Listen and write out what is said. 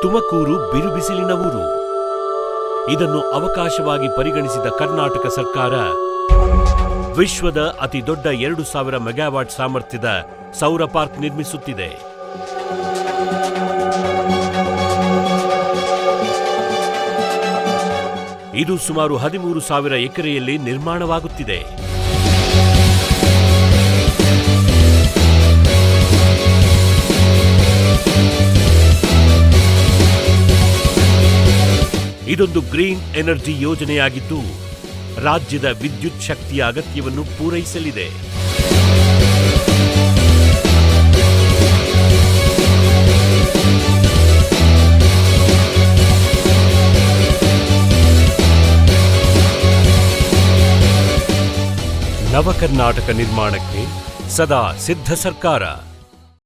ತುಮಕೂರು ಬಿರುಬಿಸಿಲಿನ ಊರು. ಇದನ್ನು ಅವಕಾಶವಾಗಿ ಪರಿಗಣಿಸಿದ ಕರ್ನಾಟಕ ಸರ್ಕಾರ ವಿಶ್ವದ ಅತಿ ದೊಡ್ಡ 2000 ಮೆಗಾವಾಟ್ ಸಾಮರ್ಥ್ಯದ ಸೌರ ಪಾರ್ಕ್ ನಿರ್ಮಿಸುತ್ತಿದೆ. ಇದು ಸುಮಾರು 13,000 ಎಕರೆಯಲ್ಲಿ ನಿರ್ಮಾಣವಾಗುತ್ತಿದೆ. ಇದೊಂದು ಗ್ರೀನ್ ಎನರ್ಜಿ ಯೋಜನೆಯಾಗಿದ್ದು ರಾಜ್ಯದ ವಿದ್ಯುತ್ ಶಕ್ತಿಯ ಅಗತ್ಯವನ್ನು ಪೂರೈಸಲಿದೆ. ನವಕರ್ನಾಟಕ ನಿರ್ಮಾಣಕ್ಕೆ ಸದಾ ಸಿದ್ಧ ಸರ್ಕಾರ.